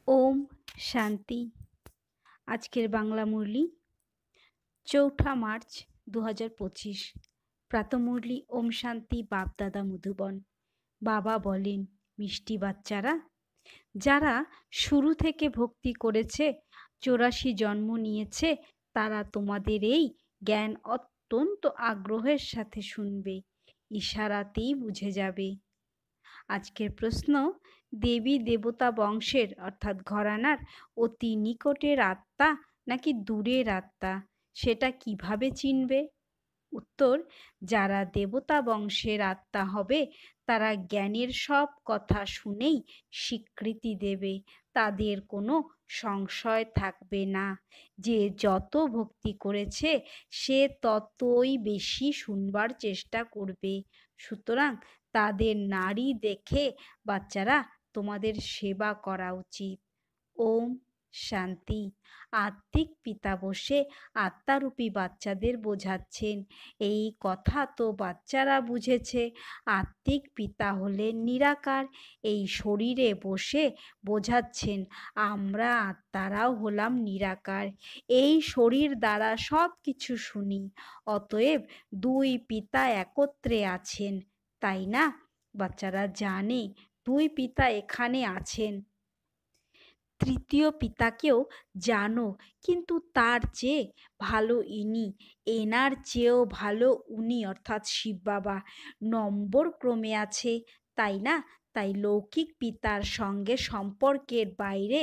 ওম শান্তি। আজকের বাংলা মুরলি ৪ঠা মার্চ ২০২৫। প্রাতঃমুরলি ওম শান্তি বাপ-দাদা মধুবন। বাবা বলেন, মিষ্টি বাচ্চারা, যারা শুরু থেকে ভক্তি করেছে, ৮৪ জন্ম নিয়েছে, তারা তোমাদের এই জ্ঞান অত্যন্ত আগ্রহের সাথে শুনবে, ইশারাতেই বুঝে যাবে। আজকের প্রশ্ন, দেবী দেবতা বংশের অর্থাৎ ঘরানার অতি নিকটের আত্মা নাকি দূরের আত্মা, সেটা কিভাবে চিনবে? উত্তর, যারা দেবতা বংশের আত্মা হবে তারা জ্ঞানের সব কথা শুনেই স্বীকৃতি দেবে। তাদের কোনো সংশয় থাকবে না যে যত ভক্তি করেছে সে ততই বেশি শুনবার চেষ্টা করবে। সুতরাং তাদের নাড়ি দেখে বাচ্চারা তোমাদের সেবা করা উচিত। ওম শান্তি। আত্মিক পিতা বসে আত্মারূপী বাচ্চাদের বোঝাচ্ছেন। এই কথা তো বাচ্চারা বুঝেছে। আত্মিক পিতা হলেন নিরাকার। এই শরীরে বসে বোঝাচ্ছেন আমরা আত্মারাও হলাম নিরাকার। এই শরীর দ্বারা সব কিছু শুনি। অতএব দুই পিতা একত্রে আছেন, তাই না? বাচ্চারা জানে দুই পিতা এখানে আছেন। তৃতীয় পিতাকেও জানো, কিন্তু তার চেয়ে ভালো ইনি, এনার চেয়েও ভালো উনি অর্থাৎ শিব বাবা। নম্বর ক্রমে আছে, তাই না? তাই লৌকিক পিতার সঙ্গে সম্পর্কের বাইরে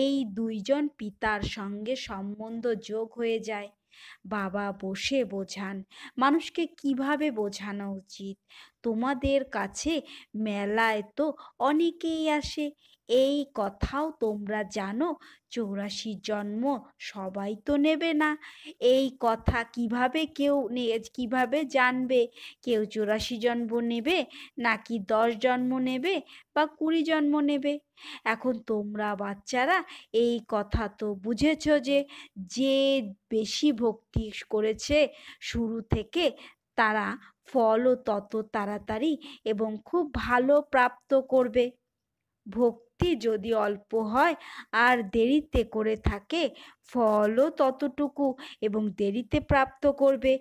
এই দুইজন পিতার সঙ্গে সম্বন্ধ যোগ হয়ে যায়। বাবা বসে বোঝান মানুষকে কিভাবে বোঝানো উচিত। তোমাদের কাছে মেলায় তো অনেকেই আসে, এই কথাও তোমরা জানো। ৮৪ জন্ম সবাই তো নেবে না। এই কথা কিভাবে জানবে কেউ ৮৪ জন্ম নেবে নাকি ১০ জন্ম নেবে বা ২০ জন্ম নেবে? এখন তোমরা বাচ্চারা এই কথা তো বুঝেছ যে যে বেশি ভক্তি করেছে শুরু থেকে তারা ফলও তত তাড়াতাড়ি এবং খুব ভালো প্রাপ্ত করবে। ভক্তি যদি অল্প হয় আর দেরিতে করে থাকে, ফলও ততটুকু এবং দেরিতে প্রাপ্ত করবে।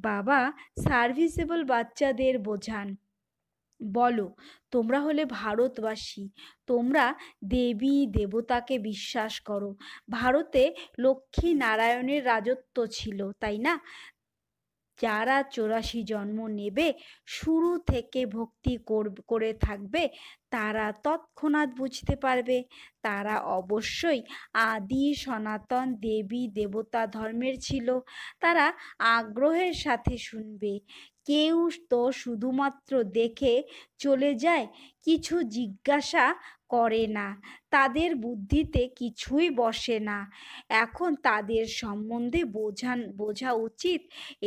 বাবা সার্ভিসেবল বাচ্চাদের বোঝান, বলো, তোমরা হলে ভারতবাসী, তোমরা দেবী দেবতাকে বিশ্বাস করো। ভারতে লক্ষ্মী নারায়ণের রাজত্ব ছিল, তাই না? যারা ৮৪ জন্ম নেবে, শুরু থেকে ভক্তি করে থাকবে, তারা তৎক্ষণাৎ বুঝতে পারবে। তারা অবশ্যই আদি সনাতন দেবী দেবতা ধর্মের ছিল। তারা আগ্রহের সাথে শুনবে। কেউ তো শুধুমাত্র দেখে চলে যায়, কিছু জিজ্ঞাসা করে না, তাদের বুদ্ধিতে কিছুই বসে না। এখন তাদের সম্বন্ধে বোঝা উচিত,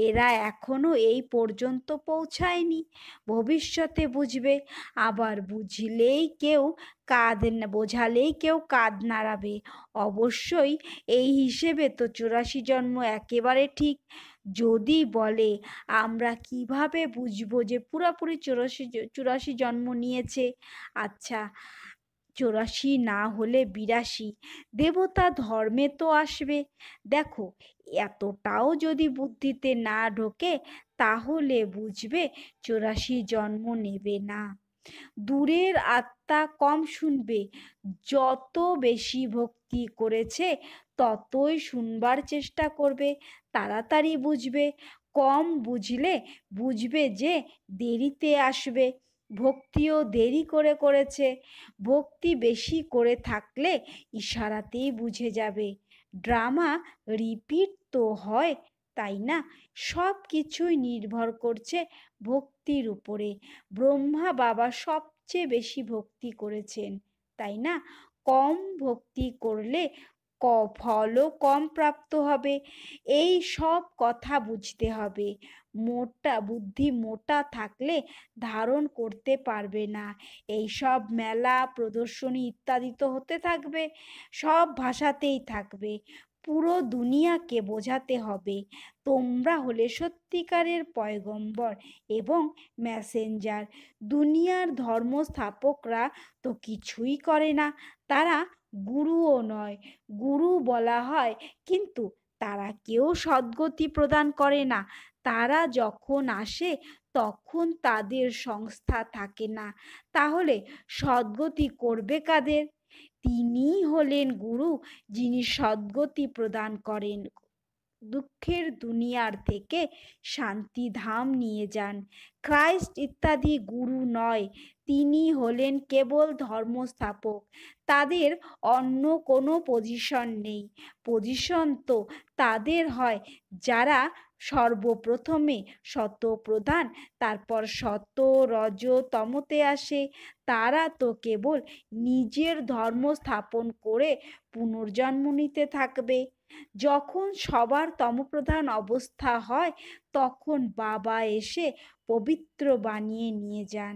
এরা এখনো এই পর্যন্ত পৌঁছায়নি, ভবিষ্যতে বুঝবে। আবার বোঝালেই কেউ কাঁধ নাড়াবে। অবশ্যই এই হিসেবে তো ৮৪ জন্ম একেবারে ঠিক। যদি বলে আমরা কিভাবে বুঝবো যে পুরোপুরি ৮৪ জন্ম নিয়েছে? আচ্ছা, ৮৪ না হলে ৮২ দেবতা ধর্মে তো আসবে। দেখো, এতটাও যদি বুদ্ধিতে না ঢোকে তাহলে বুঝবে ৮৪ জন্ম নেবে না। দূরের আত্মা কম শুনবে। যত বেশি ভক্তি করেছে ততই শুনবার চেষ্টা করবে, তাড়াতাড়ি বুঝবে। কম বুঝলে বুঝবে যে দেরিতে আসবে, ভক্তিও দেরি করে করেছে। ভক্তি বেশি করে থাকলে ইশারাতেই বুঝে যাবে। ড্রামা রিপিট তো হয়, তাই না? সব কিছুই নির্ভর করছে ভক্তির উপরে। ব্রহ্মা বাবা সবচেয়ে বেশি ভক্তি করেছেন, তাই না? কম ভক্তি করলে ফলও কম প্রাপ্ত হবে। এই সব কথা বুঝতে হবে। বুদ্ধি মোটা থাকলে ধারণ করতে পারবে না। এই সব মেলা প্রদর্শনী ইত্যাদি তো হতে থাকবে, সব ভাষাতেই থাকবে। পুরো দুনিয়াকে বোঝাতে হবে তোমরা হলে সত্যিকারের পয়গম্বর এবং মেসেঞ্জার। দুনিয়ার ধর্মস্থাপকরা তো কিছুই করে না, তারা গুরুও নয়। গুরু বলা হয়, কিন্তু তারা কেউ সদ্গতি প্রদান করে না। তারা যখন আসে তখন তাদের সংস্থা থাকে না। তাহলে সদ্গতি করবে কাদের? তিনিই হলেন গুরু, যিনি সদ্গতি প্রদান করেন, দুঃখের দুনিয়ার থেকে শান্তি ধাম নিয়ে যান। ক্রাইস্ট ইত্যাদি গুরু নয়, তিনি হলেন কেবল ধর্মস্থাপক। তাদের অন্য কোনো পজিশন নেই। পজিশন তো তাদের হয় যারা সর্বপ্রথমে সত প্রধান, তারপর সত রজ তমতে আসে। তারা তো কেবল নিজের ধর্ম স্থাপন করে পুনর্জন্ম নিতে থাকবে। যখন সবার তমপ্রধান অবস্থা হয় তখন বাবা এসে পবিত্র বানিয়ে নিয়ে যান।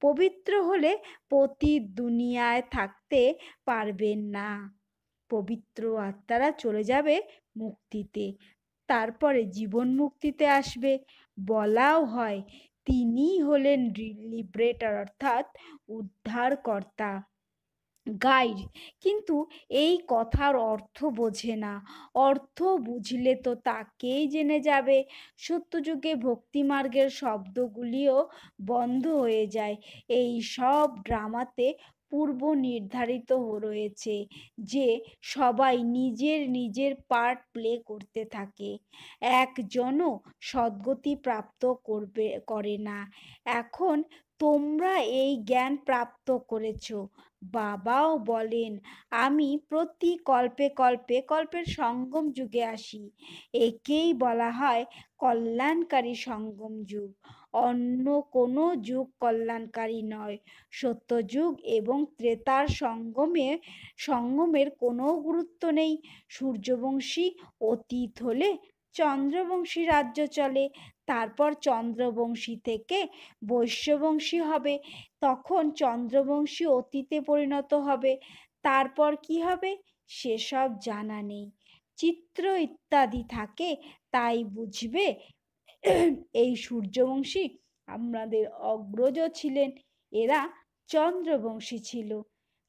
পবিত্র হলে পতিত দুনিয়ায় থাকতে পারবেন না। পবিত্র আত্মারা চলে যাবে মুক্তিতে, তারপরে জীবন মুক্তিতে আসবে। বলাও হয় তিনিই হলেন লিবারেটর, অর্থাৎ উদ্ধারকর্তা, গাইড। কিন্তু এই কথার অর্থ বোঝে না। অর্থ বুঝলে তো তাকেই জেনে যাবে। সত্যযুগে ভক্তিমার্গের শব্দগুলিও বন্ধ হয়ে যায়। এই সব ড্রামাতে পূর্ব নির্ধারিত রয়েছে যে সবাই নিজের নিজের পার্ট প্লে করতে থাকে। একজনও সদ্গতি প্রাপ্ত করে না। এখন তোমরা এই জ্ঞান প্রাপ্ত করেছ। বাবাও বলেন, আমি প্রতি কল্পে কল্পে কল্পের সঙ্গম যুগে আসি। একেই বলা হয় কল্যাণকারী সঙ্গম যুগ। অন্য কোনো যুগ কল্যাণকারী নয়। সত্যযুগ এবং ত্রেতার সঙ্গমের কোনো গুরুত্ব নেই। সূর্যবংশী অতীত হলে চন্দ্রবংশী রাজ্য চলে, তারপর চন্দ্রবংশী থেকে বৈশ্যবংশী হবে, তখন চন্দ্রবংশী অতীতে পরিণত হবে। তারপর কি হবে সেসব জানা নেই। চিত্র ইত্যাদি থাকে, তাই বুঝবে এই সূর্যবংশী আমাদের অগ্রজ ছিলেন, এরা চন্দ্রবংশী ছিল।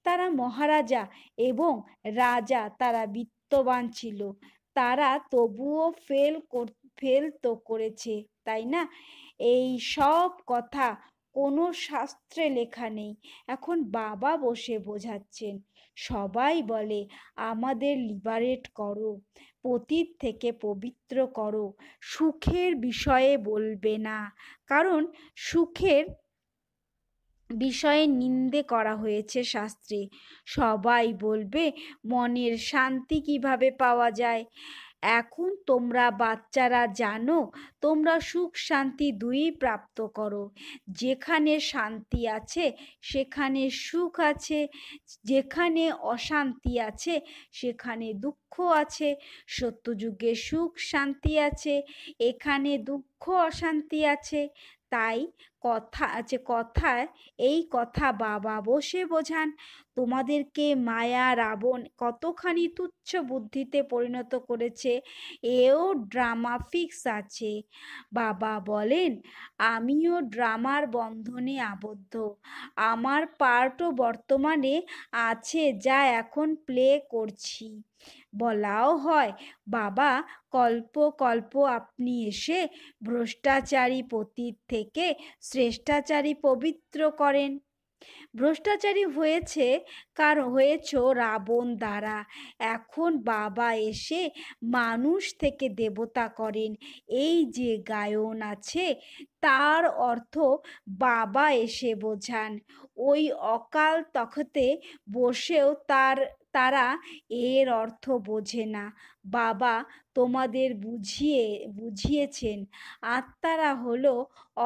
তারা মহারাজা এবং রাজা, তারা বিত্তবান ছিল। তারা তবুও ফেল তো করেছে, তাই না? এই সব কথা কোনো শাস্ত্রে লেখা নেই। এখন বাবা বসে বোঝাচ্ছেন। সবাই বলে আমাদের লিবারেট করো, পতিত থেকে পবিত্র করো। সুখের বিষয়ে বলবে না, কারণ সুখের বিষয়ে নিন্দে করা হয়েছে শাস্ত্রে। সবাই বলবে মনের শান্তি কিভাবে পাওয়া যায়। এখন তোমরা বাচ্চারা জানো, তোমরা সুখ শান্তি দুই প্রাপ্ত করো। যেখানে শান্তি আছে সেখানে সুখ আছে, যেখানে অশান্তি আছে সেখানে দুঃখ আছে। সত্যযুগে সুখ শান্তি আছে, এখানে দুঃখ অশান্তি আছে। তাই কথায় এই কথা বাবা বসে বোঝান। তোমাদেরকে মায়া রাবণ কতখানি তুচ্ছ বুদ্ধিতে পরিণত করেছে, এও ড্রামা ফিক্স আছে। বাবা বলেন, আমিও ড্রামার বন্ধনে আবদ্ধ। আমার পার্টও বর্তমানে আছে, যা এখন প্লে করছি। বলাও হয় বাবা কল্প কল্প আপনি এসে ভ্রষ্টাচারী পতিত থেকে শ্রেষ্ঠাচারী পবিত্র করেন। ভ্রষ্টাচারী হয়েছ রাবণ দ্বারা। এখন বাবা এসে মানুষ থেকে দেবতা করেন। এই যে গায়ন আছে তার অর্থ বাবা এসে বোঝান। ওই অকাল তখতে বসেও তারা এর অর্থ বোঝে না। বাবা তোমাদের বুঝিয়েছেন আত্মারা হলো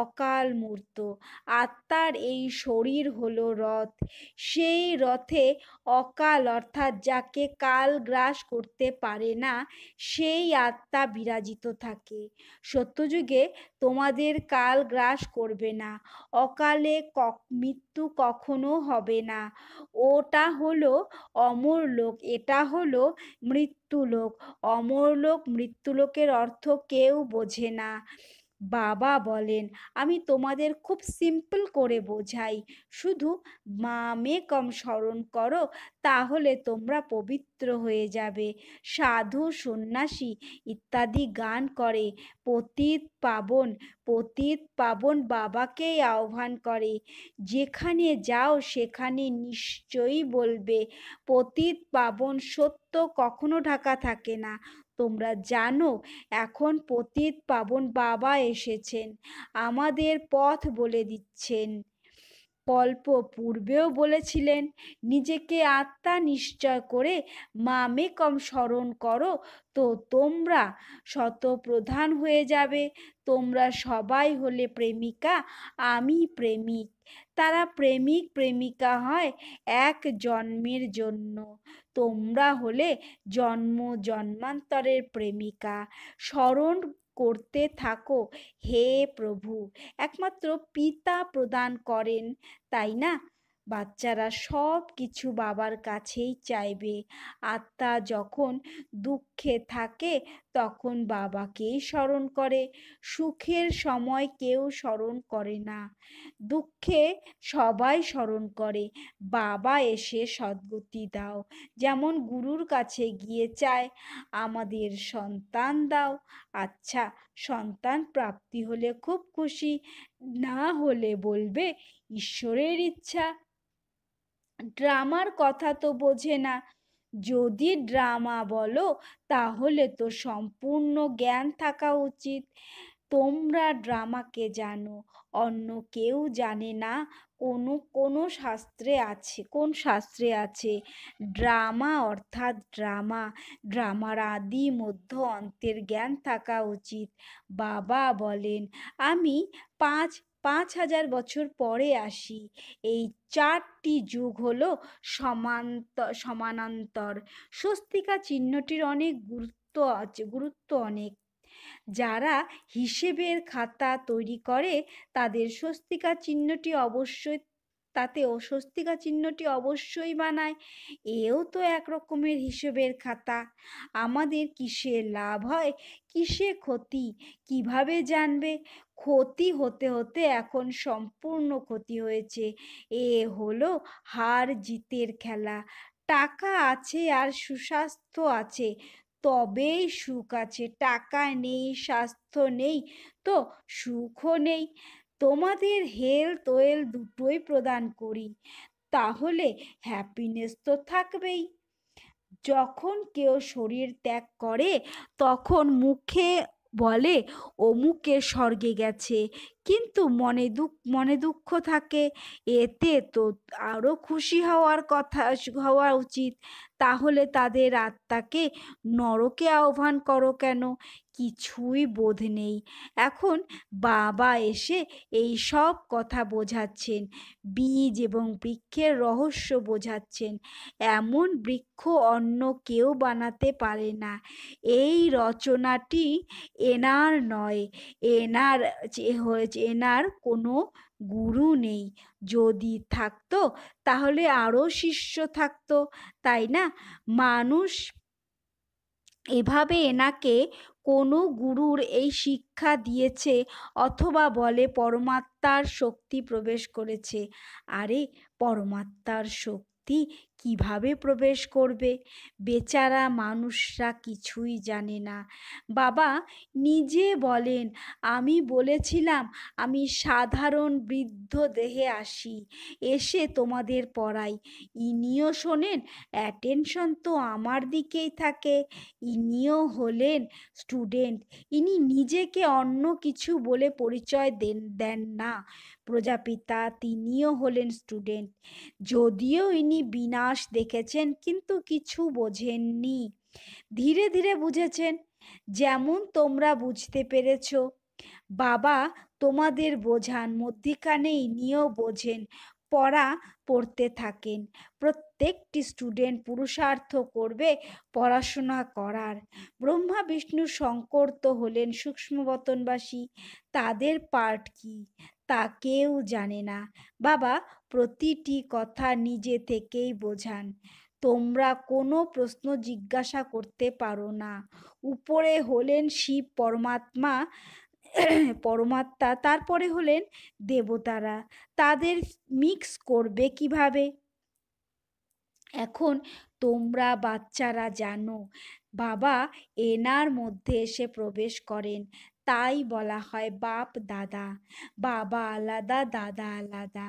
অকাল মূর্ত। আত্মার এই শরীর হলো রথ। সেই রথে অকাল, অর্থাৎ যাকে কাল গ্রাস করতে পারে না, সেই আত্মা বিরাজিত থাকে। সত্যযুগে তোমাদের কাল গ্রাস করবে না। অকালে মৃত্যু কখনো হবে না। ওটা হলো অমর লোক, এটা হলো মৃত্যু লোক। অমরলোক মৃত্যুলোকের অর্থ কেউ বোঝে না। বাবা বলেন, আমি তোমাদের খুব সিম্পল করে বোঝাই, শুধু মামেকম স্মরণ করো, তাহলে তোমরা পবিত্র হয়ে যাবে। সাধু সন্ন্যাসী ইত্যাদি গান করে পতিত পাবন, পতিত পাবন বাবাকেই আহ্বান করে। যেখানে যাও সেখানে নিশ্চয়ই বলবে পতিত পাবন, সত্য কখনো ঢাকা থাকে না। তোমরা জানো এখন পতিত পাবন বাবা এসেছেন, আমাদের পথ বলে দিচ্ছেন। কল্প পূর্বেও বলেছিলেন, নিজেকে আত্মা নিশ্চয় করে মামেকম স্মরণ করো, তো তোমরা শতপ্রধান হয়ে যাবে। তোমরা সবাই হলে প্রেমিকা, আমি প্রেমিক। তারা প্রেমিক প্রেমিকা হয় এক জন্মের জন্য। তোমরা হলে জন্ম জন্মান্তরের প্রেমিকা। স্মরণ করতে থাকো, হে প্রভু। একমাত্র পিতা প্রদান করেন, তাই না? বাচ্চারা সব কিছু বাবার কাছেই চাইবে। আত্মা যখন দুঃখে থাকে তখন বাবাকেই স্মরণ করে। সুখের সময় কেউ স্মরণ করে না, দুঃখে সবাই স্মরণ করে, বাবা এসে সদ্গতি দাও। যেমন গুরুর কাছে গিয়ে চায়, আমাদের সন্তান দাও। আচ্ছা, সন্তান প্রাপ্তি হলে খুব খুশি, না হলে বলবে ঈশ্বরের ইচ্ছা। ড্রামার কথা তো বোঝে না। যদি ড্রামা বলো তাহলে তো সম্পূর্ণ জ্ঞান থাকা উচিত। তোমরা ড্রামাকে জানো, অন্য কেউ জানে না। কোনো শাস্ত্রে আছে, কোন শাস্ত্রে আছে ড্রামা অর্থাৎ ড্রামা? ড্রামার আদি মধ্য অন্তের জ্ঞান থাকা উচিত। বাবা বলেন, আমি ৫,০০০ বছর পরে আসি। এই ৪টি যুগ হলো সমানান্তর। স্বস্তিকা চিহ্নটির অনেক গুরুত্ব আছে, গুরুত্ব অনেক। যারা হিসেবের খাতা তৈরি করে তাদের স্বস্তিকা চিহ্নটি অবশ্যই, স্বস্তিকা চিহ্নটি অবশ্যই বানায়। এও তো এক রকমের হিসেবের খাতা। আমাদের কিসে লাভ হয়, কিসে ক্ষতি, কিভাবে জানবে? ক্ষতি হতে হতে এখন সম্পূর্ণ ক্ষতি হয়েছে। এ হলো হার জিতের খেলা। টাকা আছে আর সুস্বাস্থ্য আছে তবেই সুখ আছে। টাকা নেই, স্বাস্থ্য নেই, তো সুখও নেই। তোমাদের হেলথ ওয়েলথ দুটোই প্রদান করি, তাহলে হ্যাপিনেস তো থাকবেই। যখন কেউ শরীর ত্যাগ করে তখন মুখে বলে অমুকে স্বর্গে গেছে, কিন্তু মনে দুঃখ থাকে। এতে তো আরো খুশি হওয়া উচিত। তাহলে তাদের আত্মাকে নরকে আহ্বান করো কেন? কিছুই বোধ নেই। এখন বাবা এসে এই সব কথা বোঝাচ্ছেন, বীজ এবং বৃক্ষের রহস্য বোঝাচ্ছেন। এমন বৃক্ষ অন্য কেউ বানাতে পারে না। এই রচনাটি এনার নয়, এনার কোনো গুরু নেই। যদি থাকতো তাহলে আরো শিষ্য থাকতো, তাই না? মানুষ এভাবে এনাকে কোনো গুরুর এই শিক্ষা দিয়েছে, অথবা বলে পরমাত্মার শক্তি প্রবেশ করেছে। আরে, পরমাত্মার শক্তি কিভাবে প্রবেশ করবে? বেচারা মানুষরা কিছুই জানে না। বাবা নিজে বলেন, আমি বলেছিলাম আমি সাধারণ বৃদ্ধ দেহে আসি, এসে তোমাদের পড়াই। ইনিও শোনেন, অ্যাটেনশন তো আমার দিকেই থাকে। ইনিও হলেন স্টুডেন্ট। ইনি নিজেকে অন্য কিছু বলে পরিচয় দেন না। প্রজাপিতা তিনিও হলেন স্টুডেন্ট। যদিও ইনি বিনাশ দেখেছেন কিন্তু কিছু বোঝেননি, ধীরে ধীরে বুঝেছেন, যেমন তোমরা বুঝতে পেরেছ। বাবা তোমাদের বোঝান, মধ্যিখানে ইনিও বোঝেন, পড়তে থাকেন। প্রত্যেকটি স্টুডেন্ট পুরুষার্থ করবে পড়াশোনা করার। ব্রহ্মা বিষ্ণু শঙ্কর তো হলেন সূক্ষ্মবতনবাসী, তাদের পার্ট কি তা কেউ জানে না। বাবা প্রতিটি কথা নিজে থেকেই বোঝান। তোমরা কোনো প্রশ্ন জিজ্ঞাসা করতে পারো না। উপরে হলেন শিব পরমাত্মা, তারপরে হলেন দেবতারা। তাদের মিক্স করবে কিভাবে? এখন তোমরা বাচ্চারা জানো বাবা এনার মধ্যে এসে প্রবেশ করেন, তাই বলা হয় বাপ দাদা। বাবা আলাদা, দাদা আলাদা।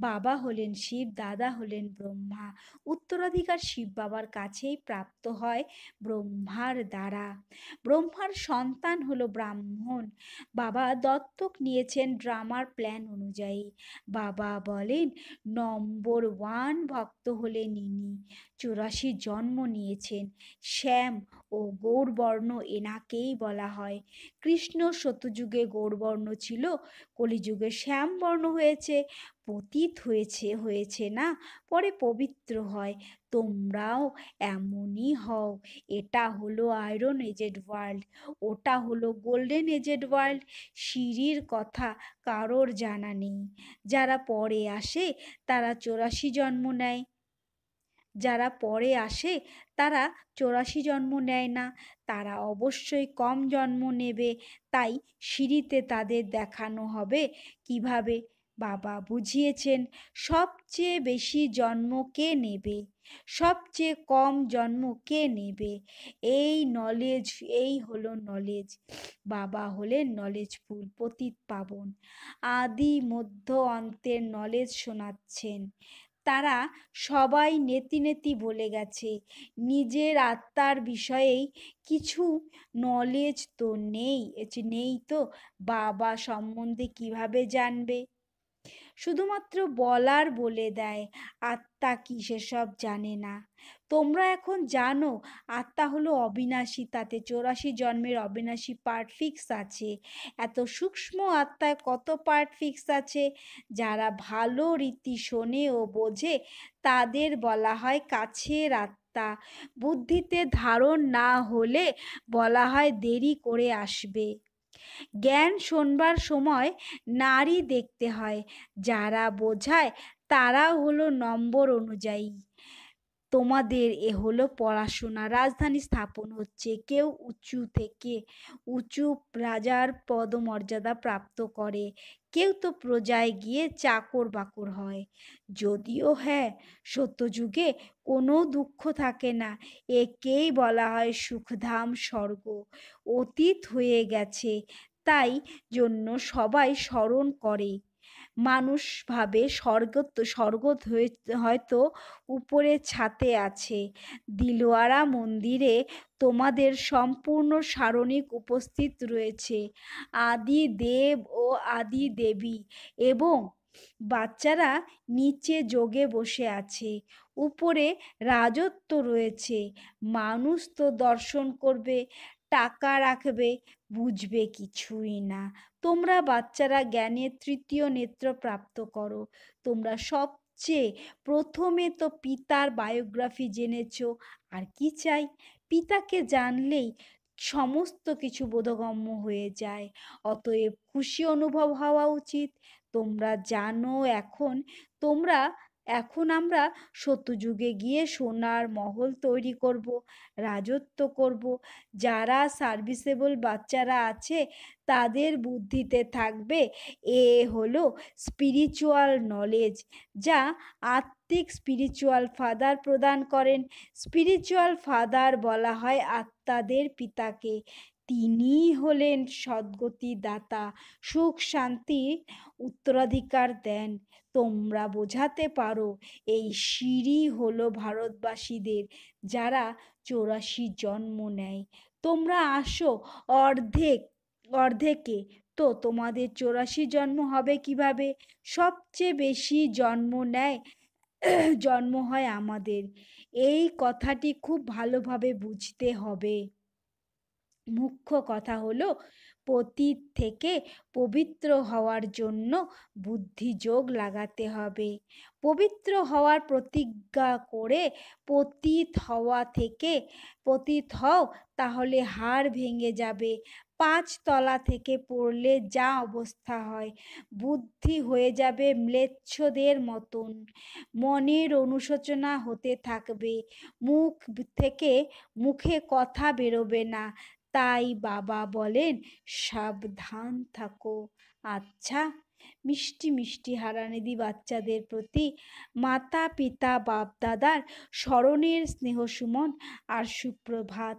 বাবা হলেন শিব, দাদা হলেন ব্রহ্মা। উত্তরাধিকার শিব বাবার কাছেই প্রাপ্ত হয় ব্রহ্মার দ্বারা। ব্রহ্মার সন্তান হলো ব্রাহ্মণ। বাবা দত্তক নিয়েছেন ড্রামার প্ল্যান অনুযায়ী। বাবা বলেন নম্বর 1 ভক্ত হলেন ইনি। 84 জন্ম নিয়েছেন। শ্যাম ও গৌরবর্ণ এনাকেই বলা হয়। কৃষ্ণ সত্যযুগে গৌরবর্ণ ছিল, কলিযুগে শ্যামবর্ণ হয়েছে। পতিত হয়েছে না, পরে পবিত্র হয়। তোমরাও এমনই হও। এটা হলো আয়রন এজেড ওয়ার্ল্ড, ওটা হলো গোল্ডেন এজেড ওয়ার্ল্ড। সিঁড়ির কথা কারোর জানা নেই। যারা পরে আসে তারা 84 জন্ম নেয়, যারা পরে আসে তারা 84 জন্ম নেয় না, তারা অবশ্যই কম জন্ম নেবে। তাই সিঁড়িতে তাদের দেখানো হবে কিভাবে। বাবা বুঝিয়েছেন সবচেয়ে বেশি জন্ম কে নেবে, সবচেয়ে কম জন্ম কে নেবে। এই নলেজ, এই হলো নলেজ। বাবা হলেন নলেজফুল, পতিত পাবন। আদি মধ্য অন্তের নলেজ শোনাচ্ছেন। তারা সবাই নেতি নেতি বলে গেছে। নিজের আত্মার বিষয়েই কিছু নলেজ তো নেই তো বাবা সম্বন্ধে কিভাবে জানবে? শুধুমাত্র বলার বলে দেয়, আত্মা কি সেসব জানে না। তোমরা এখন জানো আত্মা হলো অবিনাশী, তাতে 84 জন্মের অবিনাশী পার্ট ফিক্স আছে। এত সূক্ষ্ম আত্মায় কত পার্ট ফিক্স আছে? যারা ভালো রীতি শোনে ও বোঝে তাদের বলা হয় কাছের আত্মা। বুদ্ধিতে ধারণ না হলে বলা হয় দেরি করে আসবে। জ্ঞান শোনবার সময় নারী দেখতে হয়। যারা বোঝায় তারা হলো নম্বর অনুযায়ী। তোমাদের এ হলো পড়াশোনা। রাজধানী স্থাপন হচ্ছে। কেউ উঁচু থেকে উঁচু রাজার পদমর্যাদা প্রাপ্ত করে, কেউ তো প্রজায় গিয়ে চাকর বাকর হয়। যদিও হ্যাঁ, সত্যযুগে কোনো দুঃখ থাকে না। একেই বলা হয় সুখধাম স্বর্গ। অতীত হয়ে গেছে, তাই জন্য সবাই স্মরণ করে। মানুষ ভাবে স্বর্গ হয়তো উপরে ছাতে আছে। দিলওয়ারা মন্দিরে তোমাদের সম্পূর্ণ সারণিক উপস্থিত রয়েছে। আদি দেব ও আদি দেবী এবং বাচ্চারা নিচে যোগে বসে আছে। উপরে রাজত্ব রয়েছে। মানুষ তো দর্শন করবে, টাকা রাখবে, বুঝবে কিছুই না। তোমরা বাচ্চারা জ্ঞানের তৃতীয় নেত্র প্রাপ্ত করো। তোমরা সবচেয়ে প্রথমে তো পিতার বায়োগ্রাফি জেনেছ। আর কি চাই? পিতাকে জানলেই সমস্ত কিছু বোধগম্য হয়ে যায়। অতএব খুশি অনুভব হওয়া উচিত। তোমরা জানো এখন আমরা সত্যযুগে গিয়ে সোনার মহল তৈরি করব, রাজত্ব করব। যারা সার্ভিসেবল বাচ্চারা আছে তাদের বুদ্ধিতে থাকবে এ হলো স্পিরিচুয়াল নলেজ, যা আত্মিক স্পিরিচুয়াল ফাদার প্রদান করেন। স্পিরিচুয়াল ফাদার বলা হয় আত্মাদের পিতাকে। তিনিই হলেন সদ্গতি দাতা, সুখ শান্তি উত্তরাধিকার দেন। তোমরা বোঝাতে পারো এই সিঁড়ি হলো ভারতবাসীদের, যারা 84 জন্ম নেয়। তোমরা আসো অর্ধেকে, তো তোমাদের 84 জন্ম হবে কিভাবে? সবচেয়ে বেশি জন্ম হয় আমাদের। এই কথাটি খুব ভালোভাবে বুঝতে হবে। মুখ্য কথা হলো পতিত থেকে পবিত্র হওয়ার জন্য বুদ্ধিযোগ লাগাতে হবে। পবিত্র হওয়ার প্রতিজ্ঞা করে পতিত হও, তাহলে হাড় ভেঙে যাবে। 5 তলা থেকে পড়লে যা অবস্থা হয়, বুদ্ধি হয়ে যাবে ম্লেচ্ছদের মতন, মনের অনুশোচনা হতে থাকবে, থেকে মুখে কথা বেরোবে না। তাই বাবা বলেন, সাবধান থাকো। আচ্ছা, মিষ্টি মিষ্টি হারানিধি বাচ্চাদের প্রতি মাতা পিতা বাপ দাদার স্মরণের স্নেহসুমন আর সুপ্রভাত।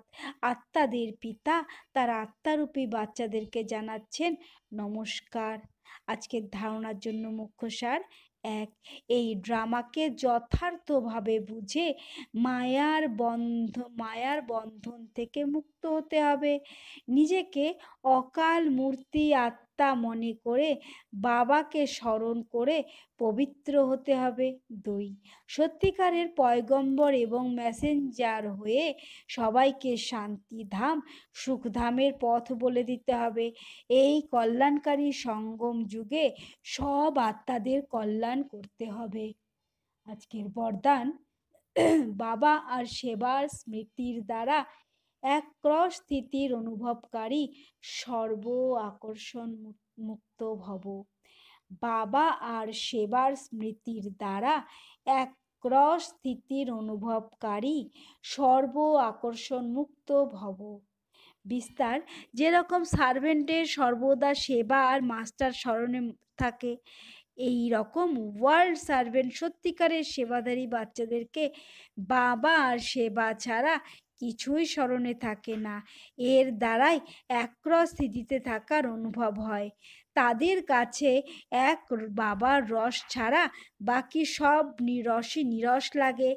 আত্মাদের পিতা তার আত্মারূপী বাচ্চাদেরকে জানাচ্ছেন নমস্কার। আজকের ধারণার জন্য মুখ্য সার: 1. এই ড্রামাকে যথার্থভাবে বুঝে মায়ার বন্ধন থেকে মুক্ত হতে হবে। নিজেকে অকাল মূর্তি আত্মা মনে করে বাবাকে স্মরণ করে পবিত্র হতে হবে। 2. সত্যিকারের পয়গম্বর এবং মেসেঞ্জার হয়ে সবাইকে শান্তিধাম সুখধামের পথ বলে দিতে হবে। এই কল্যাণকারী সঙ্গম যুগে সব আত্মাদের কল্যাণ করতে হবে। আজকের বরদান: বাবা আর সেবার স্মৃতির দ্বারা একরস স্থিতির অনুভবকারী সর্ব আকর্ষণ মুক্ত ভব। বাবা আর সেবার স্মৃতির দ্বারা একরস স্থিতির অনুভবকারী সর্ব আকর্ষণ মুক্ত ভব। বিস্তার: যেরকম সার্ভেন্টের সর্বদা সেবা আর মাস্টার স্মরণে থাকে, এই রকম ওয়ার্ল্ড সার্ভেন্ট সত্যিকারের সেবাধারী বাচ্চাদেরকে বাবা আর সেবা ছাড়া কিছুই স্মরণে থাকে না। এর দ্বারাই একরস স্থিতিতে থাকার অনুভব হয়। তাদের কাছে এক বাবার রস ছাড়া বাকি সব রসই নিরস লাগে।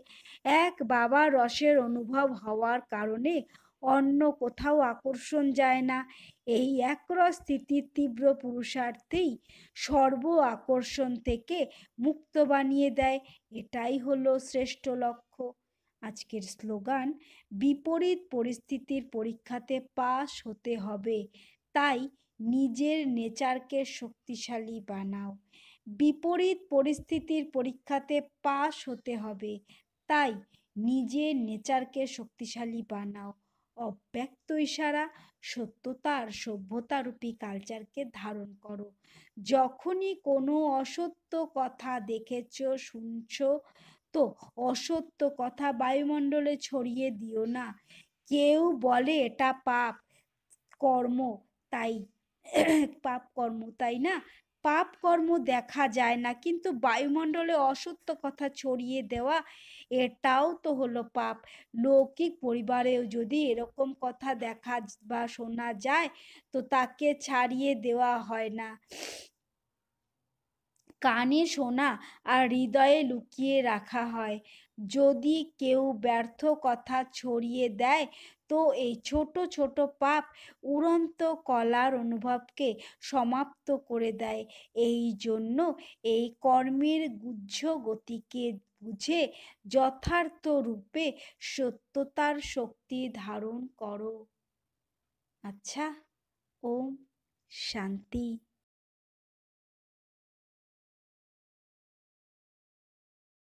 এক বাবার রসের অনুভব হওয়ার কারণে অন্য কোথাও আকর্ষণ যায় না। এই একরস স্থিতির তীব্র পুরুষার্থেই সর্ব আকর্ষণ থেকে মুক্ত বানিয়ে দেয়। এটাই হলো শ্রেষ্ঠ লক্ষ্য। আজকের স্লোগান: বিপরীত পরিস্থিতির পরীক্ষাতে পাস হতে হবে, তাই নিজের নেচারকে শক্তিশালী বানাও। বিপরীত পরিস্থিতির পরীক্ষাতে পাস হতে হবে, তাই নিজের নেচারকে শক্তিশালী বানাও। অব্যক্ত ইশারা: সত্যতা আর সভ্যতারূপী কালচারকে ধারণ করো। যখনই কোনো অসত্য কথা দেখেছ শুনছ, তো অসত্য কথা বায়ুমণ্ডলে ছড়িয়ে দিও না। কেউ বলে এটা পাপ কর্ম, তাই পাপ কর্ম, তাই না? পাপ কর্ম দেখা যায় না, কিন্তু বায়ুমণ্ডলে অসত্য কথা ছড়িয়ে দেওয়া, এটাও তো হলো পাপ। লৌকিক পরিবারেও যদি এরকম কথা দেখা বা শোনা যায়, তো তাকে ছাড়িয়ে দেওয়া হয় না। কানে শোনা আর হৃদয়ে লুকিয়ে রাখা হয়। যদি কেউ ব্যর্থ কথা ছড়িয়ে দেয়, তো এই ছোট ছোট পাপ উড়ন্ত কলার অনুভবকে সমাপ্ত করে দেয়। এই জন্য এই কর্মের গুহ্য গতিকে বুঝে যথার্থ রূপে সত্যতার শক্তি ধারণ করো। আচ্ছা, ওম শান্তি।